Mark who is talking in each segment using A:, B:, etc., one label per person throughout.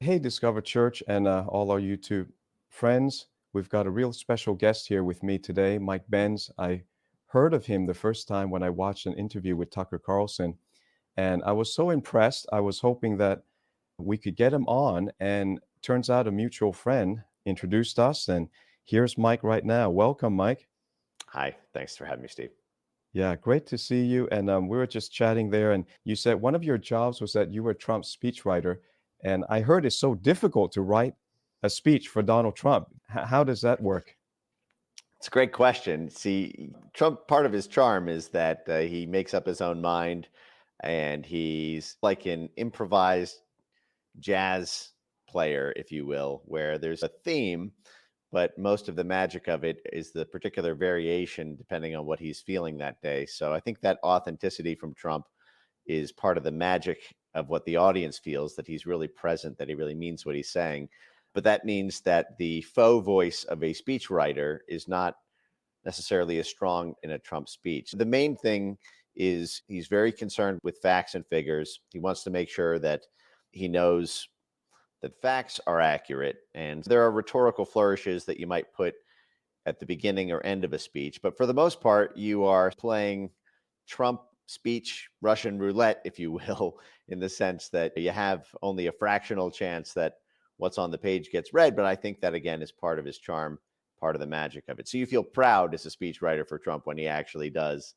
A: Hey, Discover Church and all our YouTube friends. We've got a real special guest here with me today, Mike Benz. I heard of him the first time when I watched an interview with Tucker Carlson, and I was so impressed. I was hoping that we could get him on, and turns out a mutual friend introduced us, and here's Mike right now. Welcome, Mike.
B: Hi, thanks for having me, Steve.
A: Yeah, great to see you. And we were just chatting there, and you said one of your jobs was that you were Trump's speechwriter. And I heard it's so difficult to write a speech for Donald Trump. How does that work?
B: It's a great question. See, Trump, part of his charm is that he makes up his own mind and he's like an improvised jazz player, if you will, where there's a theme, but most of the magic of it is the particular variation depending on what he's feeling that day. So I think that authenticity from Trump is part of the magic of what the audience feels, that he's really present, that he really means what he's saying. But that means that the faux voice of a speechwriter is not necessarily as strong in a Trump speech. The main thing is he's very concerned with facts and figures. He wants to make sure that he knows that facts are accurate. And there are rhetorical flourishes that you might put at the beginning or end of a speech. But for the most part, you are playing Trump speech Russian roulette, if you will, in the sense that you have only a fractional chance that what's on the page gets read. But I think that, again, is part of his charm, part of the magic of it. So you feel proud as a speechwriter for Trump when he actually does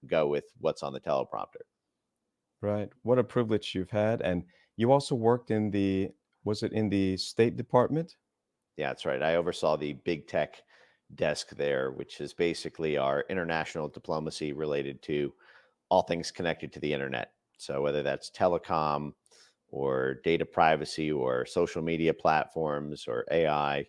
B: go with what's on the teleprompter.
A: Right. What a privilege you've had. And you also worked in was it in the State Department?
B: Yeah, that's right. I oversaw the big tech desk there, which is basically our international diplomacy related to all things connected to the internet. So whether that's telecom or data privacy or social media platforms or AI.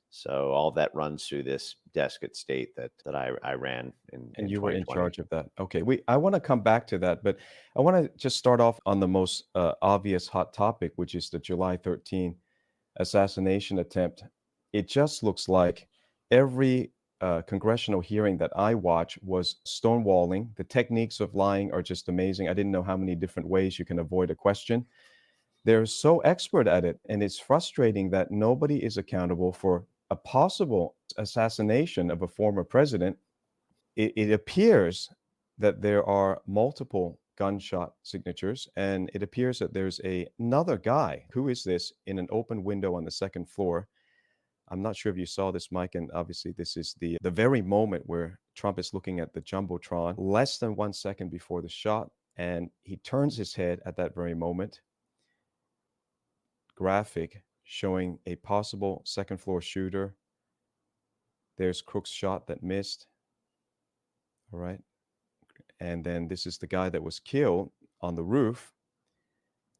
B: So all of that runs through this desk at State that I ran
A: And
B: in
A: you were in
B: 2020.
A: charge of that. Okay, I want to come back to that, but I want to just start off on the most obvious hot topic, which is the July 13 assassination attempt. It just looks like every congressional hearing that I watch was stonewalling. The techniques of lying are just amazing. I didn't know how many different ways you can avoid a question. They're so expert at it, and it's frustrating that nobody is accountable for a possible assassination of a former president. It appears that there are multiple gunshot signatures, and it appears that there's another guy. Who is this in an open window on the second floor? I'm not sure if you saw this, Mike, and obviously this is the very moment where Trump is looking at the Jumbotron, less than 1 second before the shot, and he turns his head at that very moment. Graphic showing a possible second floor shooter. There's Crook's shot that missed. All right. And then this is the guy that was killed on the roof,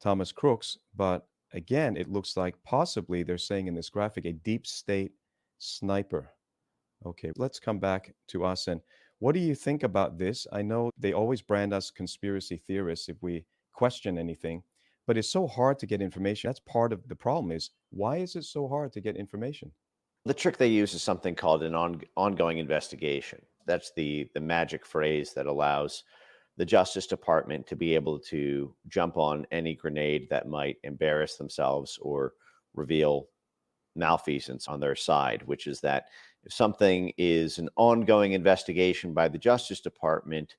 A: Thomas Crooks. But again, it looks like possibly they're saying in this graphic a deep state sniper. Okay, let's come back to us. And what do you think about this? I know they always brand us conspiracy theorists if we question anything, but it's so hard to get information. That's part of the problem is why is it so hard to get information?
B: The trick they use is something called an ongoing investigation. That's the magic phrase that allows the Justice Department to be able to jump on any grenade that might embarrass themselves or reveal malfeasance on their side, which is that if something is an ongoing investigation by the Justice Department,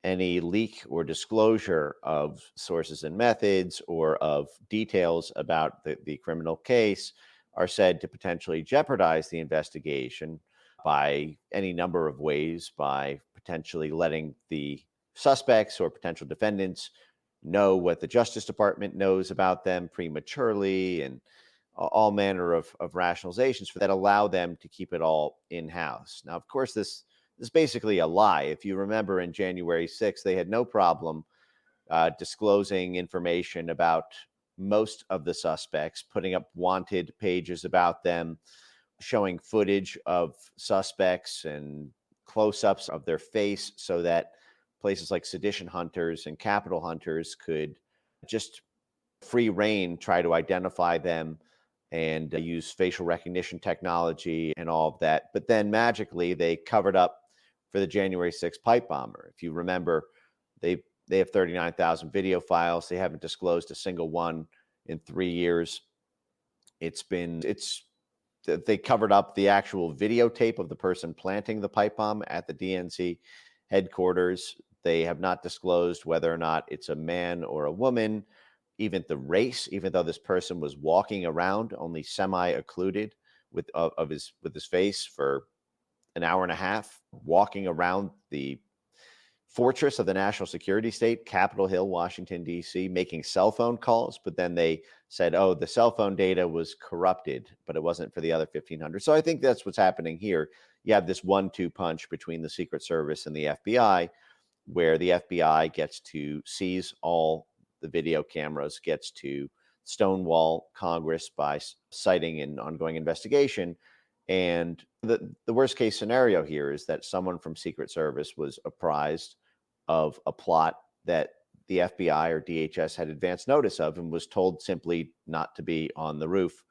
B: any leak or disclosure of sources and methods or of details about the criminal case are said to potentially jeopardize the investigation by any number of ways, by potentially letting the suspects or potential defendants know what the Justice Department knows about them prematurely, and all manner of rationalizations for that allow them to keep it all in-house. Now, of course, this is basically a lie. If you remember, in January 6th, they had no problem disclosing information about most of the suspects, putting up wanted pages about them, showing footage of suspects and close-ups of their face so that places like sedition hunters and capital hunters could just free reign try to identify them and use facial recognition technology and all of that. But then magically they covered up for the January 6th pipe bomber. If you remember, they have 39,000 video files. They haven't disclosed a single one in 3 years. They covered up the actual videotape of the person planting the pipe bomb at the DNC headquarters. They have not disclosed whether or not it's a man or a woman, even the race, even though this person was walking around only semi-occluded with his face for an hour and a half, walking around the fortress of the national security state, Capitol Hill, Washington, D.C., making cell phone calls. But then they said, oh, the cell phone data was corrupted, but it wasn't for the other 1,500. So I think that's what's happening here. You have this 1-2 punch between the Secret Service and the FBI, where the FBI gets to seize all the video cameras, gets to stonewall Congress by citing an ongoing investigation. And the worst case scenario here is that someone from Secret Service was apprised of a plot that the FBI or DHS had advance notice of and was told simply not to be on the roof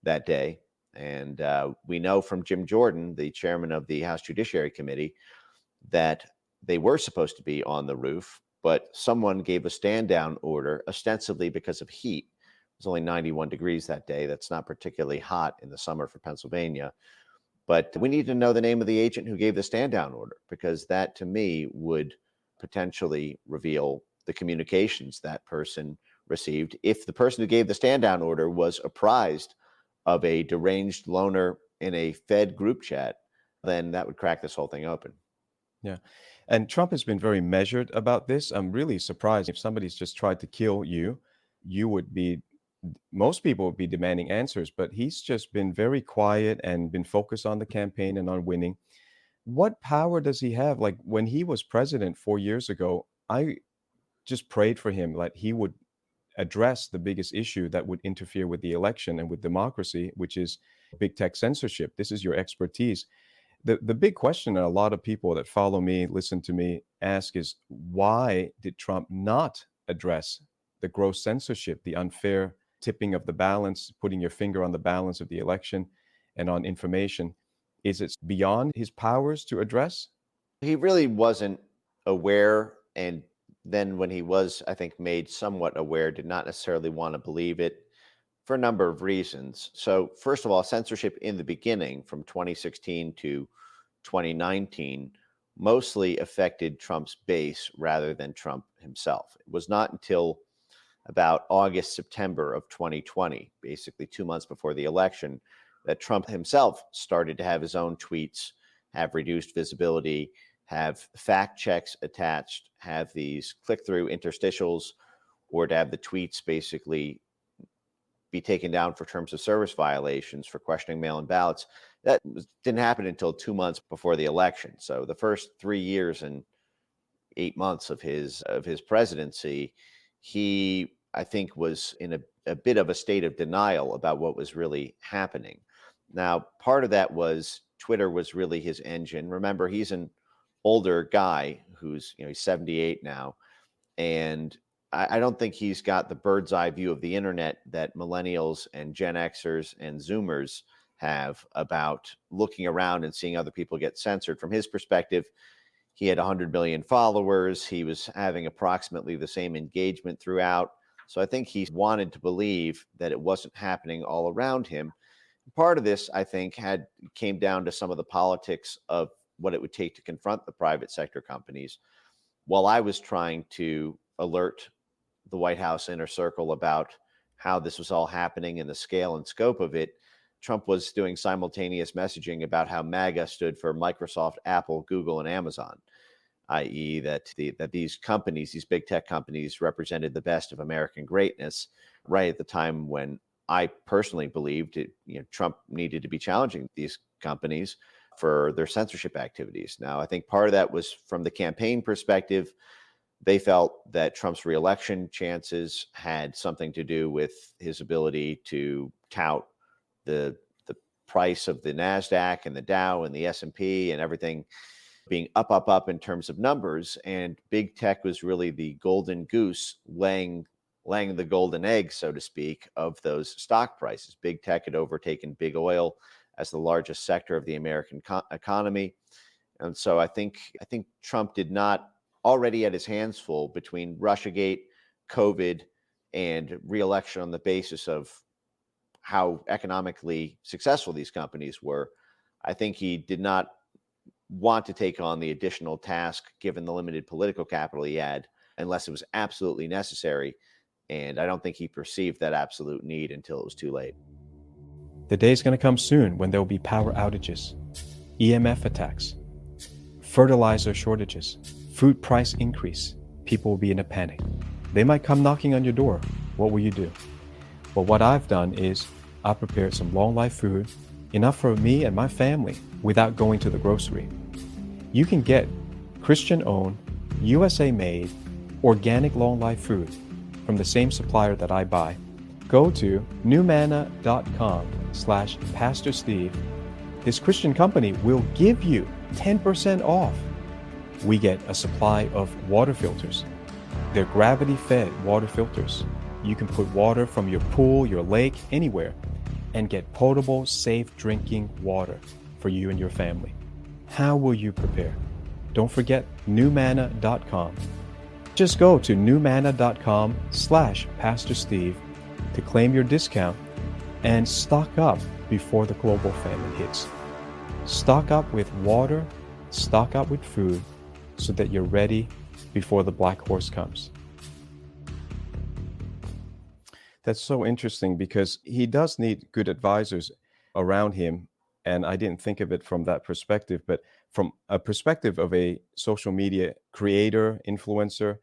B: that day. And we know from Jim Jordan, the chairman of the House Judiciary Committee, that they were supposed to be on the roof, but someone gave a stand down order, ostensibly because of heat. It was only 91 degrees that day. That's not particularly hot in the summer for Pennsylvania. But we need to know the name of the agent who gave the stand down order, because that to me would potentially reveal the communications that person received. If the person who gave the stand down order was apprised of a deranged loner in a Fed group chat, then that would crack this whole thing open.
A: Yeah. And Trump has been very measured about this. I'm really surprised if somebody's just tried to kill you, most people would be demanding answers, but he's just been very quiet and been focused on the campaign and on winning. What power does he have? Like when he was president 4 years ago, I just prayed for him, like he would address the biggest issue that would interfere with the election and with democracy, which is big tech censorship. This is your expertise. The big question that a lot of people that follow me, listen to me, ask is, why did Trump not address the gross censorship, the unfair tipping of the balance, putting your finger on the balance of the election and on information? Is it beyond his powers to address?
B: He really wasn't aware. And then when he was, I think, made somewhat aware, did not necessarily want to believe it for a number of reasons. So first of all, censorship in the beginning from 2016 to 2019 mostly affected Trump's base rather than Trump himself. It was not until about August, September of 2020, basically 2 months before the election, that Trump himself started to have his own tweets have reduced visibility, have fact checks attached, have these click-through interstitials, or to have the tweets basically be taken down for terms of service violations for questioning mail-in ballots. That didn't happen until 2 months before the election. So the first 3 years and 8 months of his presidency, he, I think, was in a bit of a state of denial about what was really happening. Now, part of that was Twitter was really his engine. Remember, he's an older guy who's, he's 78 now. And I don't think he's got the bird's eye view of the internet that millennials and Gen Xers and Zoomers have about looking around and seeing other people get censored. From his perspective, he had 100 million followers. He was having approximately the same engagement throughout. So I think he wanted to believe that it wasn't happening all around him. Part of this, I think, came down to some of the politics of what it would take to confront the private sector companies. While I was trying to alert the White House inner circle about how this was all happening and the scale and scope of it, Trump was doing simultaneous messaging about how MAGA stood for Microsoft, Apple, Google, and Amazon, i.e. that these companies, these big tech companies, represented the best of American greatness right at the time when I personally believed Trump needed to be challenging these companies for their censorship activities. Now, I think part of that was from the campaign perspective. They felt that Trump's reelection chances had something to do with his ability to tout the price of the NASDAQ and the Dow and the S&P and everything being up in terms of numbers. And big tech was really the golden goose laying the golden egg, so to speak, of those stock prices. Big tech had overtaken big oil as the largest sector of the American economy. And so I think Trump did not already had his hands full between Russiagate, COVID, and reelection on the basis of how economically successful these companies were. I think he did not want to take on the additional task given the limited political capital he had unless it was absolutely necessary. And I don't think he perceived that absolute need until it was too late.
A: The day is going to come soon when there will be power outages, EMF attacks, fertilizer shortages, food price increase. People will be in a panic. They might come knocking on your door. What will you do? Well, what I've done is I prepared some long life food, enough for me and my family without going to the grocery. You can get Christian-owned, USA-made, organic long life food from the same supplier that I buy. Go to newmanna.com/Pastor Steve. This Christian company will give you 10% off. We get a supply of water filters. They're gravity-fed water filters. You can put water from your pool, your lake, anywhere, and get potable, safe drinking water for you and your family. How will you prepare? Don't forget newmanna.com. Just go to newmanna.com/Pastor Steve to claim your discount and stock up before the global famine hits. Stock up with water, stock up with food, so that you're ready before the black horse comes. That's so interesting because he does need good advisors around him. And I didn't think of it from that perspective, but from a perspective of a social media creator, influencer,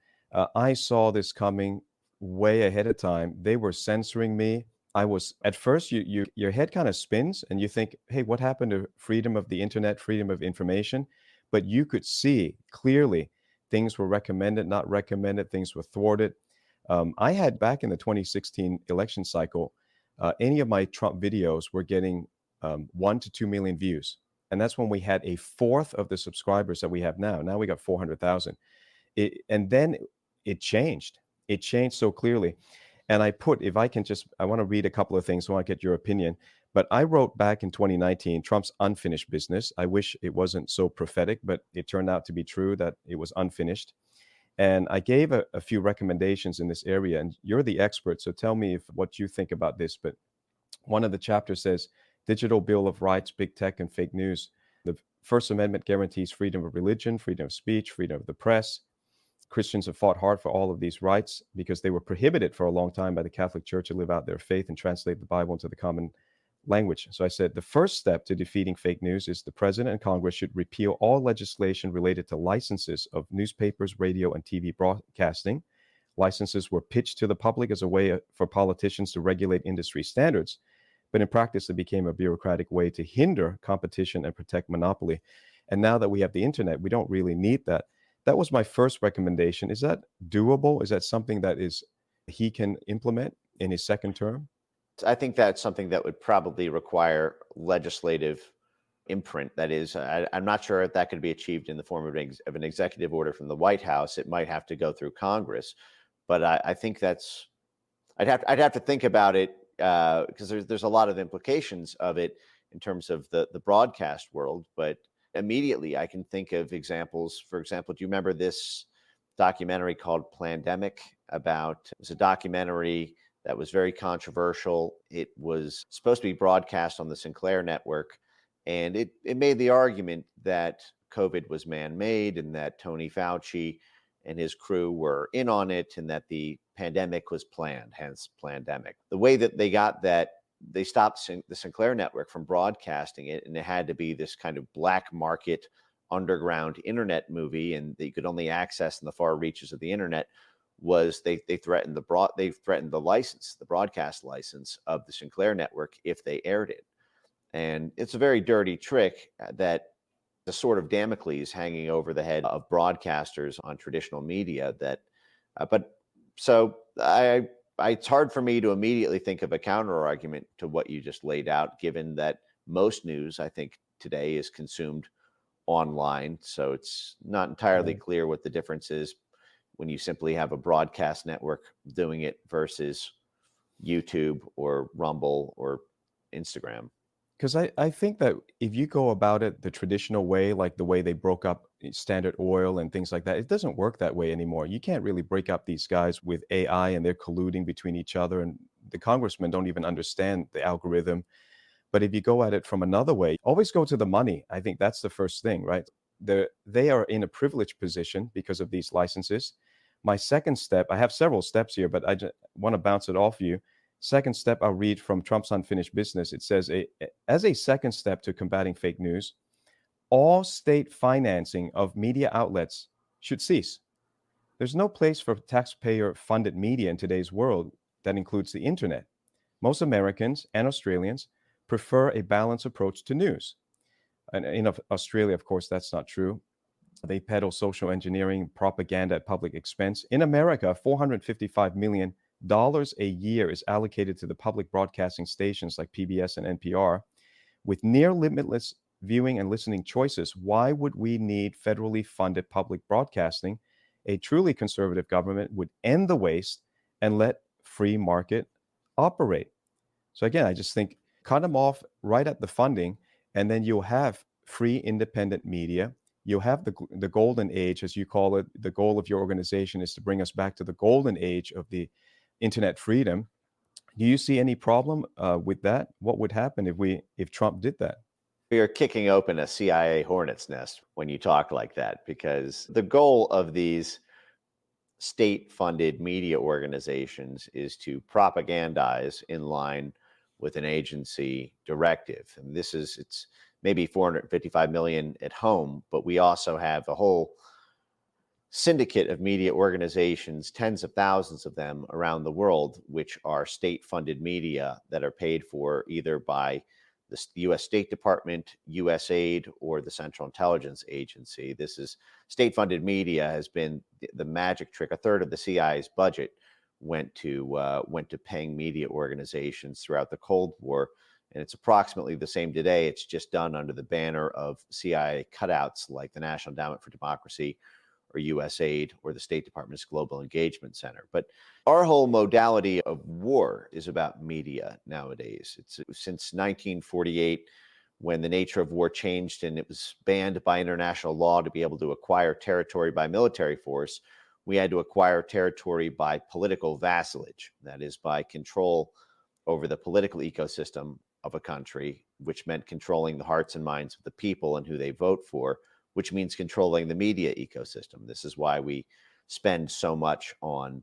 A: I saw this coming way ahead of time. They were censoring me. I was, at first, your head kind of spins and you think, hey, what happened to freedom of the internet, freedom of information? But you could see clearly things were recommended, not recommended, things were thwarted. I had back in the 2016 election cycle, any of my Trump videos were getting 1 to 2 million views. And that's when we had a fourth of the subscribers that we have now. Now we got 400,000. And then it changed. It changed so clearly. And I put, if I can just, I want to read a couple of things, so I want to get your opinion. But I wrote back in 2019, Trump's unfinished business. I wish it wasn't so prophetic, but it turned out to be true that it was unfinished. And I gave a few recommendations in this area, and you're the expert, so tell me what you think about this. But one of the chapters says, Digital Bill of Rights, Big Tech, and Fake News. The First Amendment guarantees freedom of religion, freedom of speech, freedom of the press. Christians have fought hard for all of these rights because they were prohibited for a long time by the Catholic Church to live out their faith and translate the Bible into the common language. So I said, the first step to defeating fake news is the president and Congress should repeal all legislation related to licenses of newspapers, radio, and TV broadcasting. Licenses were pitched to the public as a way for politicians to regulate industry standards. But in practice, it became a bureaucratic way to hinder competition and protect monopoly. And now that we have the internet, we don't really need that. That was my first recommendation. Is that doable? Is that something that he can implement in his second term?
B: I think that's something that would probably require legislative imprint. That is, I'm not sure if that could be achieved in the form of an executive order from the White House. It might have to go through Congress. But I think that's, I'd have to think about it because there's a lot of implications of it in terms of the broadcast world. But immediately I can think of examples. For example, do you remember this documentary called Plandemic? It was a documentary that was very controversial. It was supposed to be broadcast on the Sinclair network, and it made the argument that COVID was man-made and that Tony Fauci and his crew were in on it and that the pandemic was planned, hence Plandemic. The way that they got that, they stopped the Sinclair network from broadcasting it, and it had to be this kind of black market underground internet movie, and that you could only access in the far reaches of the internet. Was they threatened the license, the broadcast license of the Sinclair network if they aired it. And it's a very dirty trick that the sword of Damocles hanging over the head of broadcasters on traditional media. It's hard for me to immediately think of a counter argument to what you just laid out, given that most news, I think, today is consumed online. So it's not entirely clear what the difference is when you simply have a broadcast network doing it versus YouTube or Rumble or Instagram.
A: Because I think that if you go about it the traditional way, like the way they broke up Standard Oil and things like that, it doesn't work that way anymore. You can't really break up these guys with AI and they're colluding between each other and the congressmen don't even understand the algorithm. But if you go at it from another way, always go to the money. I think that's the first thing, right? They are in a privileged position because of these licenses. My second step, I have several steps here, but I just want to bounce it off you. Second step, I'll read from Trump's Unfinished Business. It says, as a second step to combating fake news, all state financing of media outlets should cease. There's no place for taxpayer-funded media in today's world that includes the internet. Most Americans and Australians prefer a balanced approach to news. And in Australia, of course, that's not true. They peddle social engineering, propaganda at public expense. In America, $455 million a year is allocated to the public broadcasting stations like PBS and NPR. With near limitless viewing and listening choices, why would we need federally funded public broadcasting? A truly conservative government would end the waste and let free market operate. So again, I just think cut them off right at the funding, and then you'll have free independent media. You'll have the golden age, as you call it. The goal of your organization is to bring us back to the golden age of the internet freedom. Do you see any problem with that? What would happen if Trump did that?
B: You're kicking open a CIA hornet's nest when you talk like that, because the goal of these state-funded media organizations is to propagandize in line with an agency directive. And it's maybe 455 million at home, but we also have a whole syndicate of media organizations, tens of thousands of them around the world, which are state-funded media that are paid for either by the U.S. State Department, USAID, or the Central Intelligence Agency. This is state-funded media has been the magic trick. A third of the CIA's budget went to paying media organizations throughout the Cold War, and it's approximately the same today. It's just done under the banner of CIA cutouts like the National Endowment for Democracy or USAID or the State Department's Global Engagement Center. But our whole modality of war is about media nowadays. It's since 1948, when the nature of war changed and it was banned by international law to be able to acquire territory by military force. We had to acquire territory by political vassalage, that is, by control over the political ecosystem of a country, which meant controlling the hearts and minds of the people and who they vote for, which means controlling the media ecosystem. This is why we spend so much on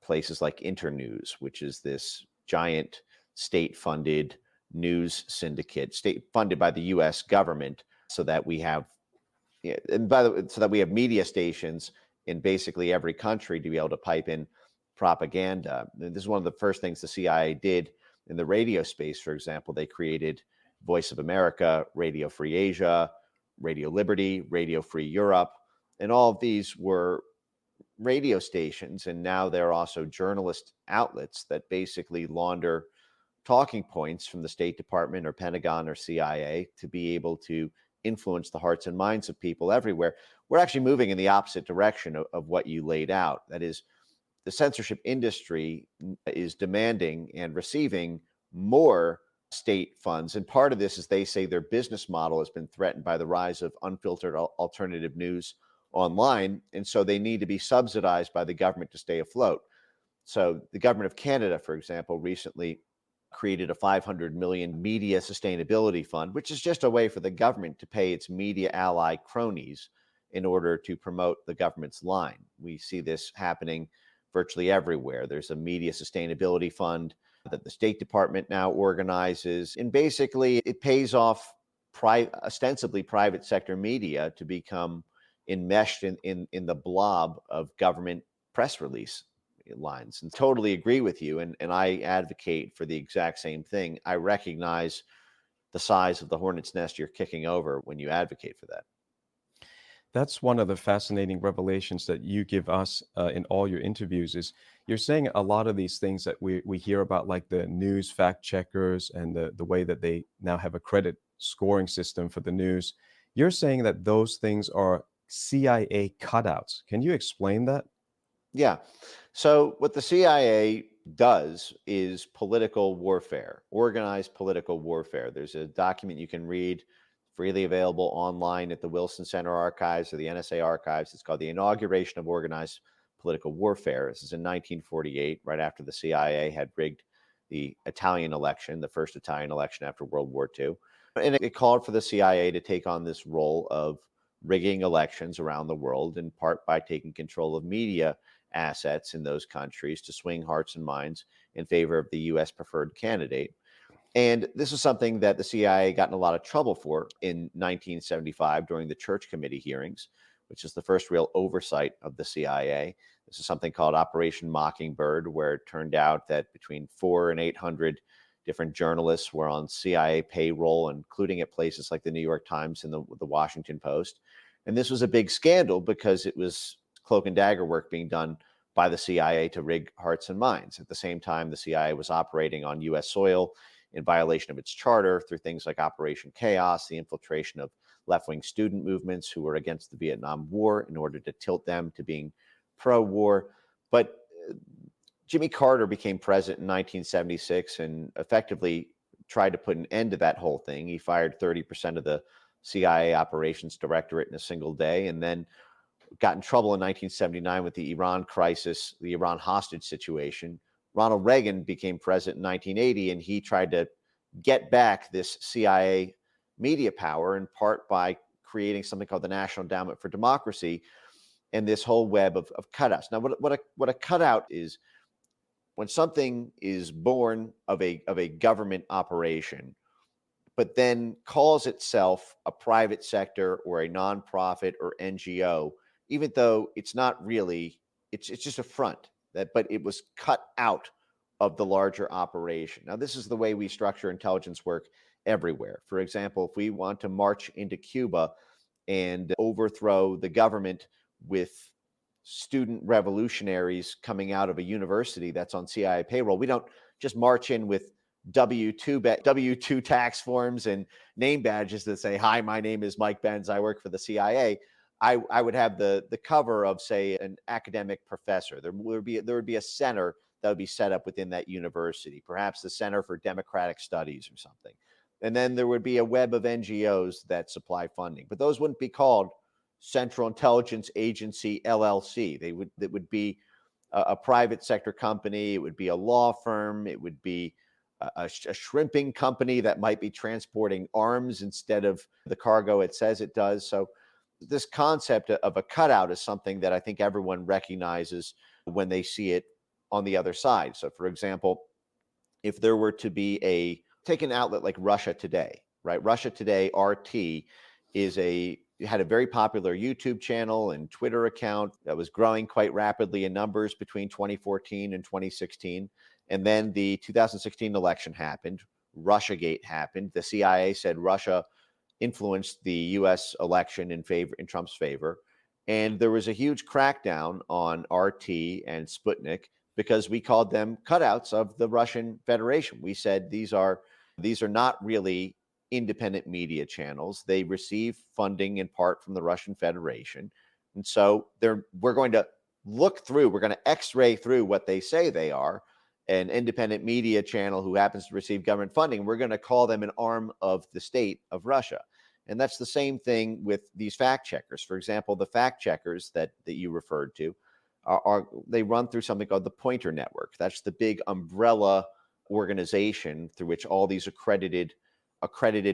B: places like Internews, which is this giant state-funded news syndicate, state-funded by the U.S. government, so that we have, so that we have media stations in basically every country to be able to pipe in propaganda. And this is one of the first things the CIA did in the radio space. For example, they created Voice of America, Radio Free Asia, Radio Liberty, Radio Free Europe, and all of these were radio stations, and now they're also journalist outlets that basically launder talking points from the State Department or Pentagon or CIA to be able to influence the hearts and minds of people everywhere. We're actually moving in the opposite direction of what you laid out. That is, the censorship industry is demanding and receiving more state funds. And part of this is they say their business model has been threatened by the rise of unfiltered alternative news online. And so they need to be subsidized by the government to stay afloat. So the government of Canada, for example, recently created a 500 million media sustainability fund, which is just a way for the government to pay its media ally cronies in order to promote the government's line. We see this happening virtually everywhere. There's a media sustainability fund that the State Department now organizes, and basically it pays off ostensibly private sector media to become enmeshed in the blob of government press release lines. And totally agree with you, and I advocate for the exact same thing. I recognize the size of the hornet's nest you're kicking over when you advocate for that.
A: That's one of the fascinating revelations that you give us in all your interviews is you're saying a lot of these things that we hear about, like the news fact checkers and the way that they now have a credit scoring system for the news. You're saying that those things are CIA cutouts. Can you explain that?
B: Yeah. So what the CIA does is political warfare, organized political warfare. There's a document you can read freely available online at the Wilson Center Archives or the NSA Archives. It's called The Inauguration of Organized Political Warfare. This is in 1948, right after the CIA had rigged the Italian election, the first Italian election after World War II. And it called for the CIA to take on this role of rigging elections around the world, in part by taking control of media assets in those countries to swing hearts and minds in favor of the U.S. preferred candidate. And this is something that the CIA got in a lot of trouble for in 1975 during the Church Committee hearings, which is the first real oversight of the CIA. This is something called Operation Mockingbird, where it turned out that between 400 and 800 different journalists were on CIA payroll, including at places like the New York Times and the Washington Post. And this was a big scandal because it was cloak and dagger work being done by the CIA to rig hearts and minds. At the same time, the CIA was operating on U.S. soil in violation of its charter through things like Operation Chaos, the infiltration of left-wing student movements who were against the Vietnam War in order to tilt them to being pro-war. But Jimmy Carter became president in 1976 and effectively tried to put an end to that whole thing. He fired 30% of the CIA operations directorate in a single day, and then got in trouble in 1979 with the Iran crisis, the Iran hostage situation. Ronald Reagan became president in 1980, and he tried to get back this CIA media power, in part by creating something called the National Endowment for Democracy and this whole web of cutouts. Now, what a cutout is, when something is born of a government operation, but then calls itself a private sector or a nonprofit or NGO, even though it's not really, it's just a front. But it was cut out of the larger operation. Now, this is the way we structure intelligence work everywhere. For example, if we want to march into Cuba and overthrow the government with student revolutionaries coming out of a university that's on CIA payroll, we don't just march in with W-2 tax forms and name badges that say, "Hi, my name is Mike Benz. I work for the CIA." I would have the cover of, say, an academic professor. There would be a center that would be set up within that university, perhaps the Center for Democratic Studies or something. And then there would be a web of NGOs that supply funding, but those wouldn't be called Central Intelligence Agency LLC. It would be a private sector company. It would be a law firm. It would be a shrimping company that might be transporting arms instead of the cargo it says it does. So this concept of a cutout is something that I think everyone recognizes when they see it on the other side. So, for example, if there were to be take an outlet like Russia Today, right? Russia Today, RT, had a very popular YouTube channel and Twitter account that was growing quite rapidly in numbers between 2014 and 2016. And then the 2016 election happened. Russiagate happened. The CIA said Russia influenced the U.S. election in Trump's favor. And there was a huge crackdown on RT and Sputnik because we called them cutouts of the Russian Federation. We said these are not really independent media channels. They receive funding in part from the Russian Federation. And so we're going to we're going to x-ray through what they say they are, an independent media channel who happens to receive government funding. We're going to call them an arm of the state of Russia. And that's the same thing with these fact checkers. For example, the fact checkers that you referred to they run through something called the Pointer Network. That's the big umbrella organization through which all these accredited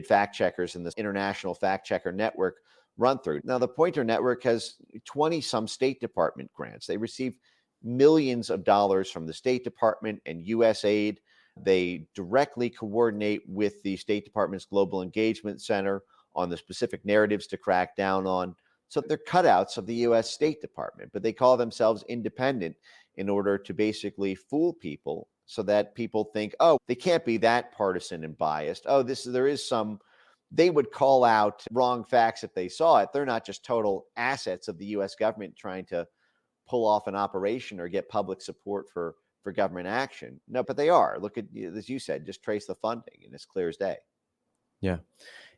B: fact checkers in this international fact checker network run through. Now, the Pointer Network has 20 some State Department grants. They receive millions of dollars from the State Department and USAID. They directly coordinate with the State Department's Global Engagement Center on the specific narratives to crack down on. So they're cutouts of the U.S. State Department, but they call themselves independent in order to basically fool people so that people think, oh, they can't be that partisan and biased. Oh, they would call out wrong facts if they saw it. They're not just total assets of the U.S. government trying to pull off an operation or get public support for government action. No, but they are. Look at, as you said, just trace the funding and it's clear as day.
A: Yeah.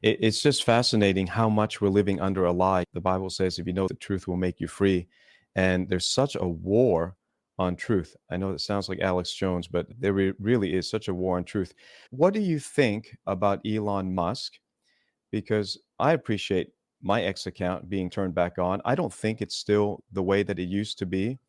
A: It's just fascinating how much we're living under a lie. The Bible says, if you know the truth will make you free. And there's such a war on truth. I know it sounds like Alex Jones, but there really is such a war on truth. What do you think about Elon Musk? Because I appreciate my X account being turned back on. I don't think it's still the way that it used to be.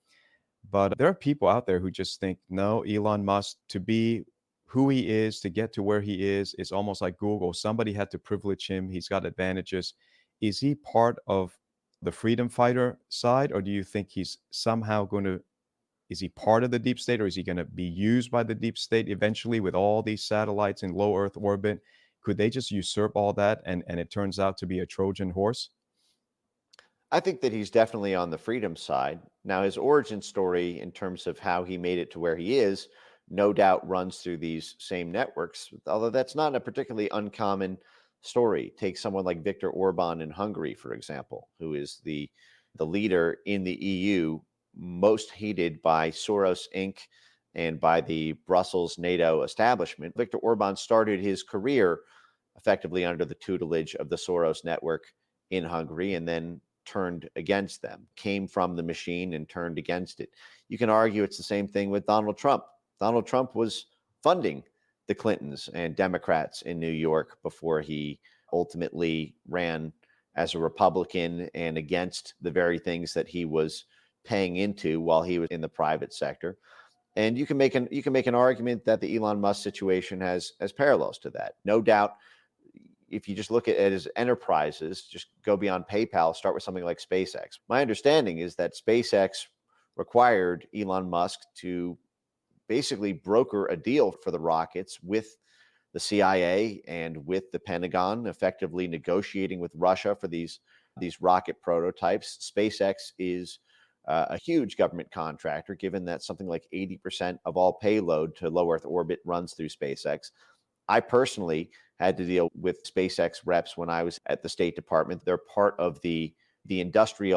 A: But there are people out there who just think, no, Elon Musk, to be who he is to get to where he is. It's almost like Google. Somebody had to privilege him. He's got advantages. Is he part of the freedom fighter side, or do you think he's somehow going to, is he part of the deep state, or is he going to be used by the deep state eventually with all these satellites in low Earth orbit? Could they just usurp all that and it turns out to be a Trojan horse?
B: I think that he's definitely on the freedom side. Now, his origin story in terms of how he made it to where he is, no doubt runs through these same networks, although that's not a particularly uncommon story. Take someone like Viktor Orban in Hungary, for example, who is the leader in the EU, most hated by Soros Inc. and by the Brussels NATO establishment. Viktor Orban started his career effectively under the tutelage of the Soros network in Hungary, and then turned against them, came from the machine and turned against it. You can argue it's the same thing with Donald Trump. Donald Trump was funding the Clintons and Democrats in New York before he ultimately ran as a Republican and against the very things that he was paying into while he was in the private sector. And you can make an argument that the Elon Musk situation has parallels to that. No doubt, if you just look at it as enterprises, just go beyond PayPal, start with something like SpaceX. My understanding is that SpaceX required Elon Musk to basically broker a deal for the rockets with the CIA and with the Pentagon, effectively negotiating with Russia for these rocket prototypes. SpaceX is a huge government contractor, given that something like 80% of all payload to low Earth orbit runs through SpaceX. I personally had to deal with SpaceX reps when I was at the State Department. They're part of the industry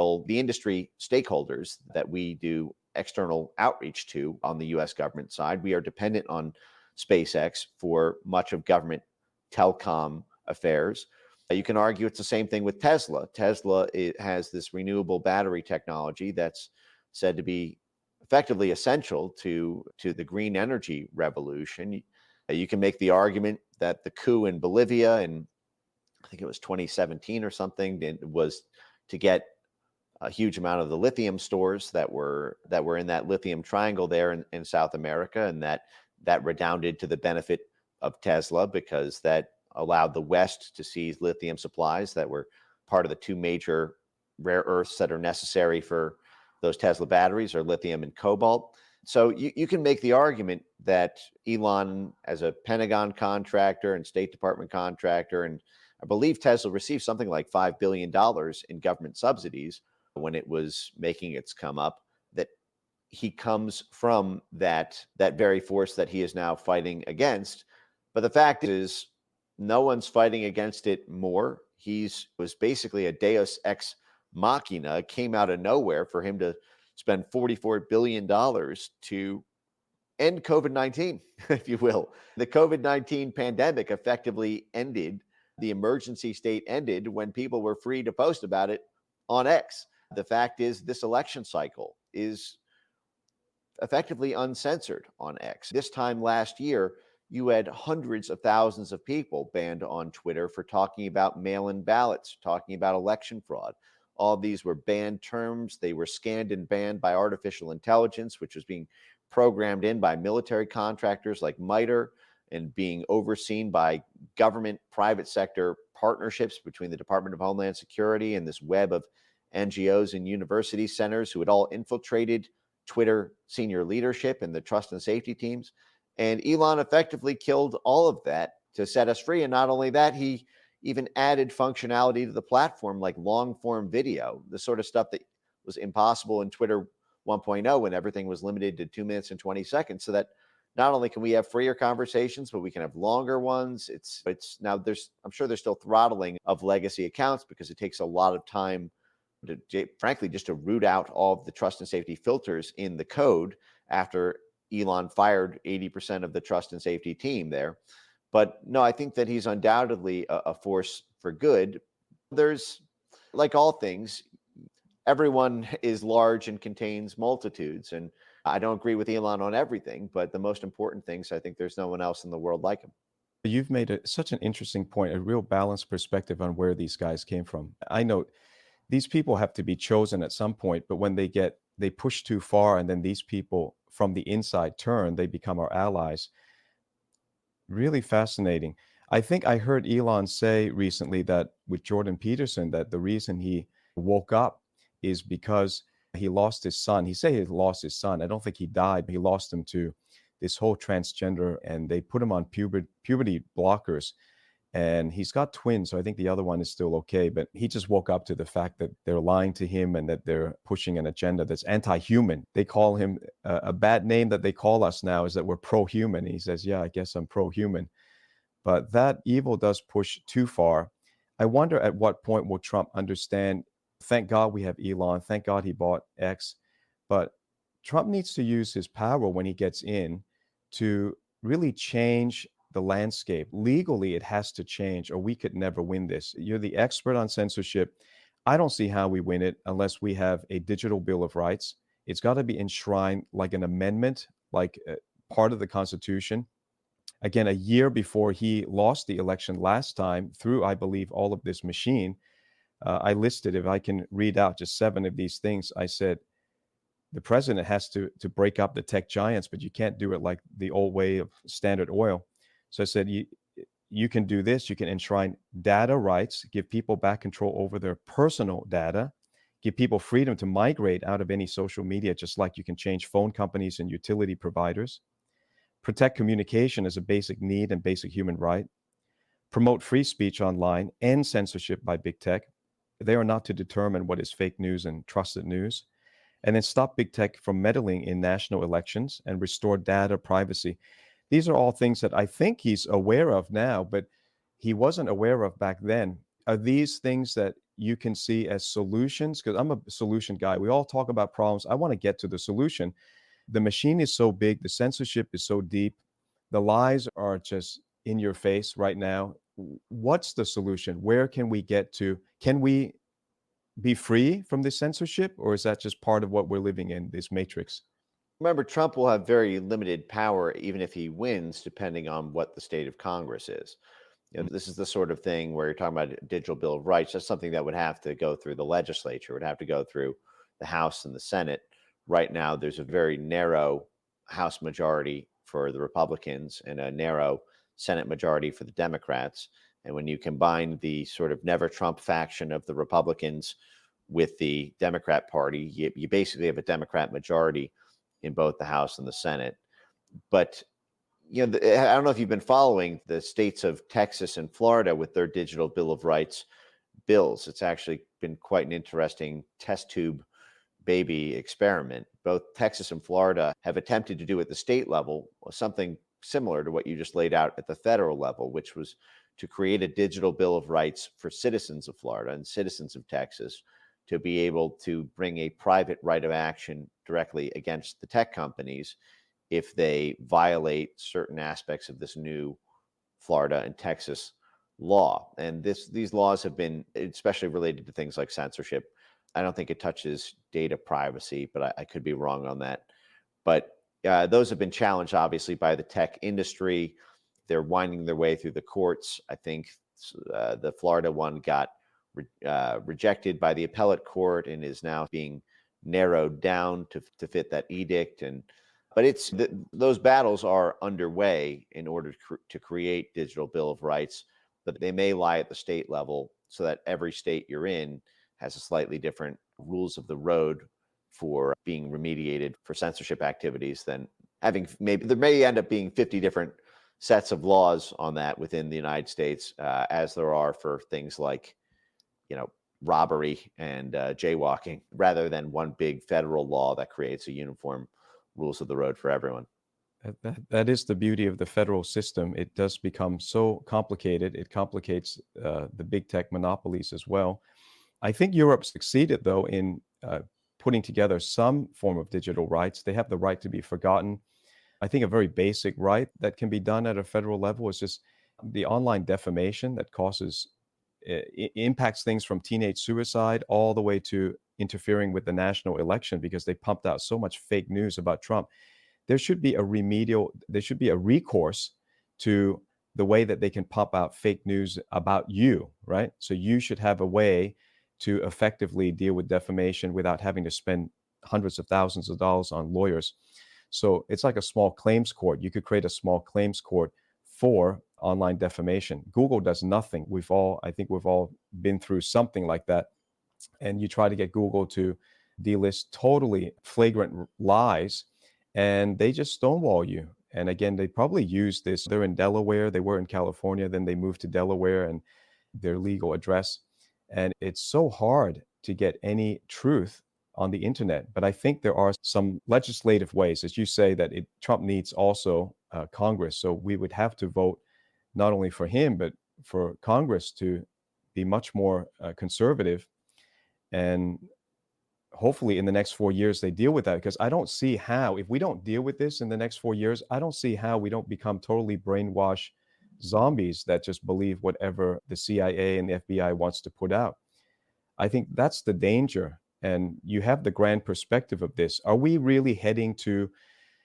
B: stakeholders that we do external outreach to on the US government side. We are dependent on SpaceX for much of government telecom affairs. You can argue it's the same thing with Tesla. Tesla has this renewable battery technology that's said to be effectively essential to the green energy revolution. You can make the argument that the coup in Bolivia, and I think it was 2017 or something, it was to get a huge amount of the lithium stores that were in that lithium triangle there in South America, and that redounded to the benefit of Tesla, because that allowed the West to seize lithium supplies that were part of the two major rare earths that are necessary for those Tesla batteries, are lithium and cobalt. So you can make the argument that Elon, as a Pentagon contractor and State Department contractor, and I believe Tesla received something like $5 billion in government subsidies when it was making its come up, that he comes from that very force that he is now fighting against. But the fact is, no one's fighting against it more. Was basically a deus ex machina, came out of nowhere for him to spend $44 billion to end COVID-19, if you will. The COVID-19 pandemic effectively ended, the emergency state ended when people were free to post about it on X. The fact is, this election cycle is effectively uncensored on X. This time last year, you had hundreds of thousands of people banned on Twitter for talking about mail-in ballots, talking about election fraud. All of these were banned terms. They were scanned and banned by artificial intelligence, which was being programmed in by military contractors like MITRE and being overseen by government private sector partnerships between the Department of Homeland Security and this web of NGOs and university centers who had all infiltrated Twitter senior leadership and the trust and safety teams. And Elon effectively killed all of that to set us free. And not only that, he even added functionality to the platform like long form video, the sort of stuff that was impossible in Twitter 1.0 when everything was limited to 2 minutes and 20 seconds. So that not only can we have freer conversations, but we can have longer ones. It's now I'm sure there's still throttling of legacy accounts because it takes a lot of time to, frankly, just to root out all of the trust and safety filters in the code after Elon fired 80% of the trust and safety team there. But no, I think that he's undoubtedly a force for good. There's, like all things, everyone is large and contains multitudes. And I don't agree with Elon on everything, but the most important things, I think there's no one else in the world like him.
A: You've made such an interesting point, a real balanced perspective on where these guys came from. I know these people have to be chosen at some point, but when they push too far and then these people from the inside turn, they become our allies. Really fascinating. I think I heard Elon say recently that with Jordan Peterson, that the reason he woke up is because he lost his son. He said he lost his son. I don't think he died, but he lost him to this whole transgender, and they put him on puberty blockers. And he's got twins, so I think the other one is still okay. But he just woke up to the fact that they're lying to him and that they're pushing an agenda that's anti-human. They call him a bad name that they call us now is that we're pro-human. He says, "Yeah, I guess I'm pro-human." But that evil does push too far. I wonder at what point will Trump understand? Thank God we have Elon. Thank God he bought X. But Trump needs to use his power when he gets in to really change the landscape. Legally, it has to change, or we could never win this. You're the expert on censorship. I don't see how we win it unless we have a digital Bill of Rights. It's got to be enshrined like an amendment, like part of the Constitution. Again, a year before he lost the election last time through, I believe, all of this machine, I listed, if I can read out just 7 of these things, I said, the president has to break up the tech giants, but you can't do it like the old way of Standard Oil. So I said, you can do this. You can enshrine data rights, give people back control over their personal data, give people freedom to migrate out of any social media, just like you can change phone companies and utility providers, protect communication as a basic need and basic human right, promote free speech online, end censorship by big tech. They are not to determine what is fake news and trusted news. And then stop big tech from meddling in national elections and restore data privacy. These are all things that I think he's aware of now, but he wasn't aware of back then. Are these things that you can see as solutions? Because I'm a solution guy. We all talk about problems. I want to get to the solution. The machine is so big, the censorship is so deep, the lies are just in your face right now. What's the solution? Where can we get to? Can we be free from this censorship, or is that just part of what we're living in, this matrix?
B: Remember, Trump will have very limited power, even if he wins, depending on what the state of Congress is. This is the sort of thing where you're talking about a digital Bill of Rights. That's something that would have to go through the legislature, would have to go through the House and the Senate. Right now, there's a very narrow House majority for the Republicans and a narrow Senate majority for the Democrats. And when you combine the sort of never Trump faction of the Republicans with the Democrat Party, you basically have a Democrat majority in both the House and the Senate. But I don't know if you've been following the states of Texas and Florida with their digital Bill of Rights bills. It's actually been quite an interesting test tube baby experiment. Both Texas and Florida have attempted to do at the state level something similar to what you just laid out at the federal level, which was to create a digital Bill of Rights for citizens of Florida and citizens of Texas to be able to bring a private right of action directly against the tech companies if they violate certain aspects of this new Florida and Texas law. And these laws have been especially related to things like censorship. I don't think it touches data privacy, but I could be wrong on that. But those have been challenged, obviously, by the tech industry. They're winding their way through the courts. I think the Florida one got rejected by the appellate court and is now being narrowed down to fit that edict. But those battles are underway in order to create digital Bill of Rights, but they may lie at the state level so that every state you're in has a slightly different rules of the road for being remediated for censorship activities than having there may end up being 50 different sets of laws on that within the United States, as there are for things like, robbery and jaywalking, rather than one big federal law that creates a uniform rules of the road for everyone.
A: That is the beauty of the federal system. It does become so complicated. It complicates the big tech monopolies as well. I think Europe succeeded, though, in putting together some form of digital rights. They have the right to be forgotten. I think a very basic right that can be done at a federal level is just the online defamation that impacts things from teenage suicide all the way to interfering with the national election because they pumped out so much fake news about Trump. There should be a recourse to the way that they can pump out fake news about you, right? So you should have a way to effectively deal with defamation without having to spend hundreds of thousands of dollars on lawyers. So it's like a small claims court. You could create a small claims court for online defamation. Google does nothing. I think we've all been through something like that. And you try to get Google to delist totally flagrant lies, and they just stonewall you. And again, they probably use this. They're in Delaware. They were in California. Then they moved to Delaware and their legal address. And it's so hard to get any truth on the internet. But I think there are some legislative ways, as you say, that Trump needs also Congress. So we would have to vote not only for him, but for Congress to be much more conservative. And hopefully in the next 4 years, they deal with that, because I don't see how, if we don't deal with this in the next 4 years, I don't see how we don't become totally brainwashed zombies that just believe whatever the CIA and the FBI wants to put out. I think that's the danger. And you have the grand perspective of this. Are we really heading to,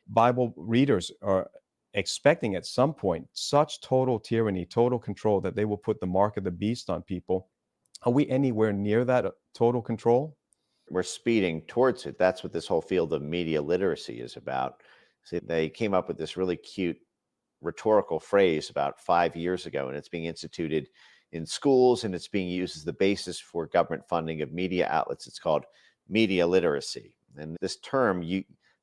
A: Bible readers are expecting at some point such total tyranny, total control, that they will put the mark of the beast on people? Are we anywhere near that total control?
B: We're speeding towards it. That's what this whole field of media literacy is about. So they came up with this really cute rhetorical phrase about 5 years ago, and it's being instituted in schools, and it's being used as the basis for government funding of media outlets. It's called media literacy. And this term,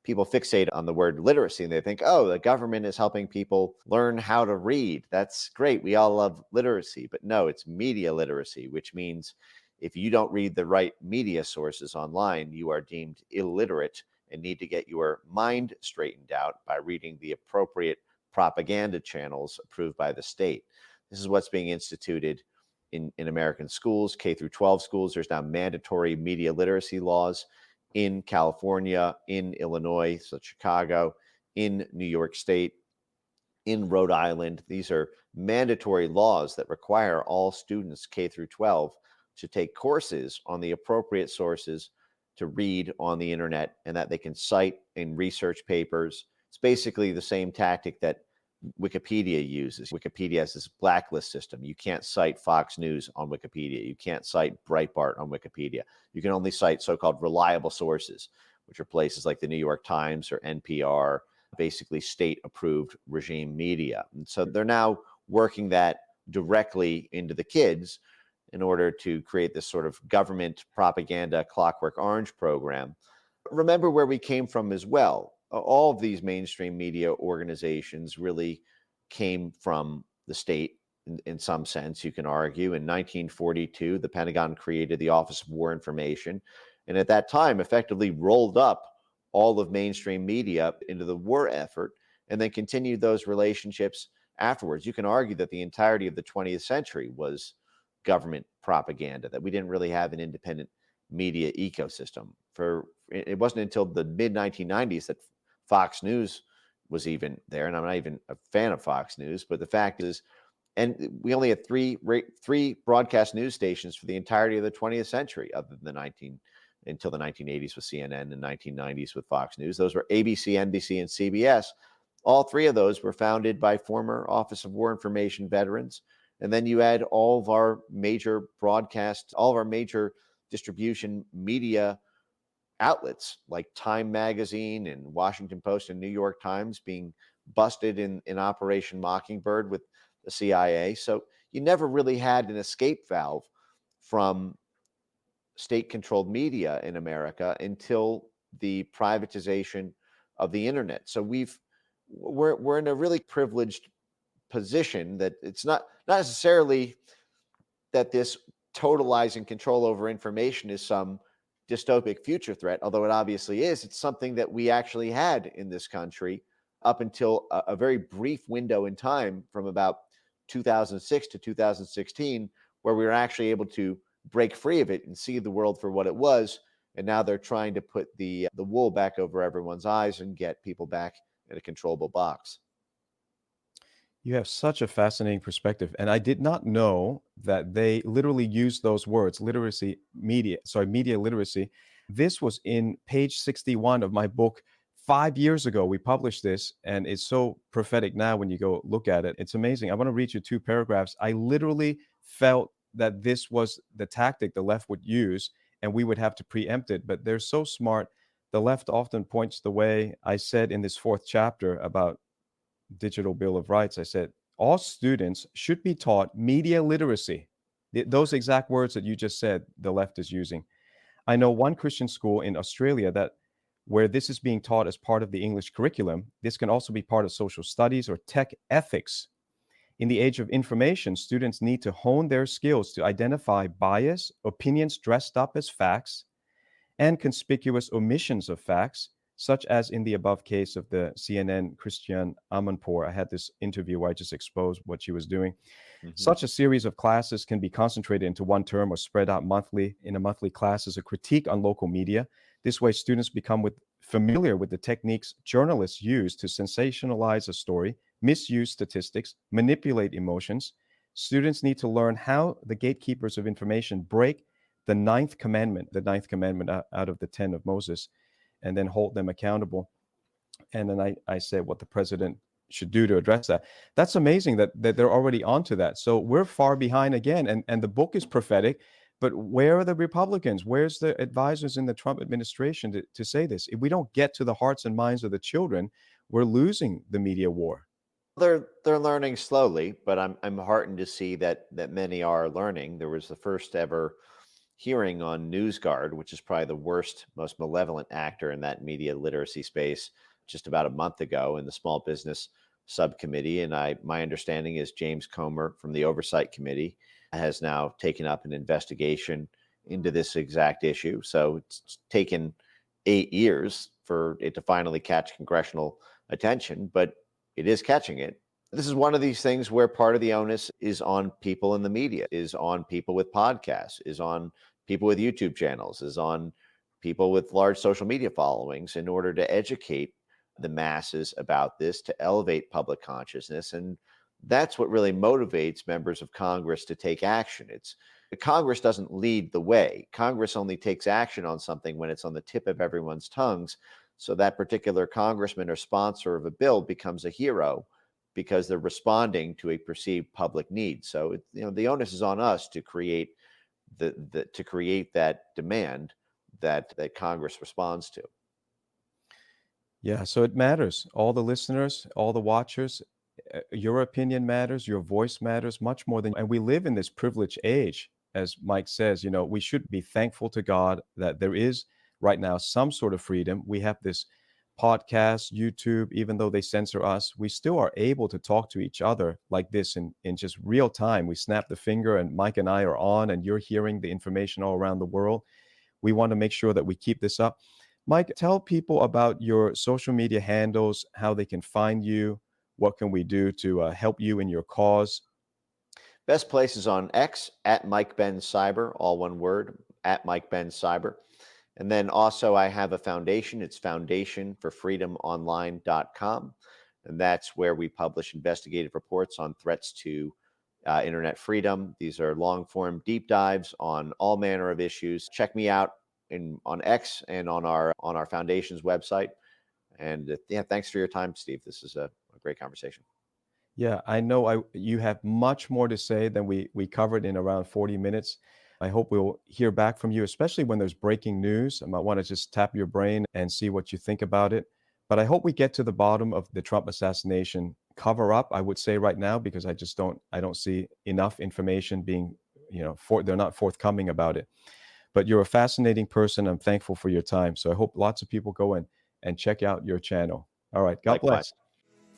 B: people fixate on the word literacy, and they think, oh, the government is helping people learn how to read. That's great. We all love literacy. But no, it's media literacy, which means if you don't read the right media sources online, you are deemed illiterate and need to get your mind straightened out by reading the appropriate propaganda channels approved by the state. This is what's being instituted in American schools, K through 12 schools. There's now mandatory media literacy laws in California, in Illinois, so Chicago, in New York State, in Rhode Island. These are mandatory laws that require all students K through 12 to take courses on the appropriate sources to read on the internet, and that they can cite in research papers. It's basically the same tactic that Wikipedia uses. Wikipedia has this blacklist system. You can't cite Fox News on Wikipedia. You can't cite Breitbart on Wikipedia. You can only cite so-called reliable sources, which are places like the New York Times or NPR, basically state-approved regime media. And so they're now working that directly into the kids in order to create this sort of government propaganda Clockwork Orange program. Remember where we came from as well. All of these mainstream media organizations really came from the state in some sense, you can argue. In 1942, the Pentagon created the Office of War Information, and at that time effectively rolled up all of mainstream media into the war effort, and then continued those relationships afterwards. You can argue that the entirety of the 20th century was government propaganda, that we didn't really have an independent media ecosystem. It wasn't until the mid-1990s that Fox News was even there, and I'm not even a fan of Fox News, but the fact is, and we only had three broadcast news stations for the entirety of the 20th century, other than until the 1980s with CNN and 1990s with Fox News. Those were ABC, NBC, and CBS. All three of those were founded by former Office of War Information veterans. And then you add all of our major broadcasts, all of our major distribution media outlets like Time Magazine and Washington Post and New York Times being busted in Operation Mockingbird with the CIA. So you never really had an escape valve from state-controlled media in America until the privatization of the internet. So we're in a really privileged position that it's not necessarily that this totalizing control over information is some dystopic future threat, although it obviously is. It's something that we actually had in this country up until a very brief window in time from about 2006 to 2016, where we were actually able to break free of it and see the world for what it was. And now they're trying to put the wool back over everyone's eyes and get people back in a controllable box.
A: You have such a fascinating perspective. And I did not know that they literally use those words, media literacy. This was in page 61 of my book 5 years ago. We published this, and it's so prophetic now when you go look at it. It's amazing. I want to read you 2 paragraphs. I literally felt that this was the tactic the left would use, and we would have to preempt it. But they're so smart. The left often points the way. I said in this 4th chapter about Digital Bill of Rights, I said, all students should be taught media literacy. Those exact words that you just said, the left is using. I know one Christian school in Australia that where this is being taught as part of the English curriculum. This can also be part of social studies or tech ethics. In the age of information, students need to hone their skills to identify bias, opinions dressed up as facts, and conspicuous omissions of facts, such as in the above case of the CNN Christian Amanpour. I had this interview where I just exposed what she was doing. Such a series of classes can be concentrated into one term or spread out monthly in a monthly class as a critique on local media. This way, students become familiar with the techniques journalists use to sensationalize a story, misuse statistics, manipulate emotions. Students need to learn how the gatekeepers of information break the ninth commandment out of the 10 of Moses, and then hold them accountable. And then I said what the president should do to address that. That's amazing that they're already onto that. So we're far behind again, and the book is prophetic. But where are the Republicans? Where's the advisors in the Trump administration to say this? If we don't get to the hearts and minds of the children, we're losing the media war.
B: They're learning slowly, but I'm heartened to see that many are learning. There was the first ever hearing on NewsGuard, which is probably the worst, most malevolent actor in that media literacy space, just about a month ago in the Small Business Subcommittee. And my understanding is James Comer from the Oversight Committee has now taken up an investigation into this exact issue. So it's taken 8 years for it to finally catch congressional attention, but it is catching it. This is one of these things where part of the onus is on people in the media, is on people with podcasts, is on people with YouTube channels, is on people with large social media followings in order to educate the masses about this, to elevate public consciousness. And that's what really motivates members of Congress to take action. Congress doesn't lead the way. Congress only takes action on something when it's on the tip of everyone's tongues. So that particular congressman or sponsor of a bill becomes a hero because they're responding to a perceived public need. So the onus is on us to create that demand that Congress responds to.
A: Yeah, so it matters. All the listeners, all the watchers, your opinion matters, your voice matters much more than, and we live in this privileged age, as Mike says, we should be thankful to God that there is right now some sort of freedom. We have this podcast, YouTube, even though they censor us, we still are able to talk to each other like this in just real time. We snap the finger and Mike and I are on, and you're hearing the information all around the world. We want to make sure that we keep this up. Mike, tell people about your social media handles, how they can find you. What can we do to help you in your cause?
B: Best place is on X, at Mike Ben Cyber, all one word, at Mike Ben Cyber. And then also I have a foundation. It's foundationforfreedomonline.com. And that's where we publish investigative reports on threats to internet freedom. These are long-form deep dives on all manner of issues. Check me out on X and on our foundation's website. And thanks for your time, Steve. This is a great conversation.
A: Yeah, I know you have much more to say than we covered in around 40 minutes. I hope we'll hear back from you, especially when there's breaking news. I might want to just tap your brain and see what you think about it. But I hope we get to the bottom of the Trump assassination cover up, I would say right now, because I don't see enough information being, they're not forthcoming about it. But you're a fascinating person. I'm thankful for your time. So I hope lots of people go in and check out your channel. All right. God bless.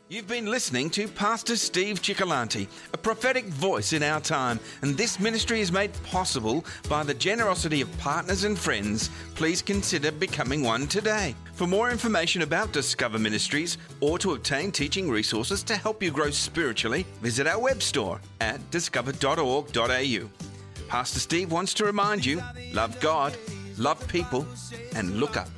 C: You've been listening to Pastor Steve Cioccolanti, a prophetic voice in our time, and this ministry is made possible by the generosity of partners and friends. Please consider becoming one today. For more information about Discover Ministries or to obtain teaching resources to help you grow spiritually, visit our web store at discover.org.au. Pastor Steve wants to remind you, love God, love people, and look up.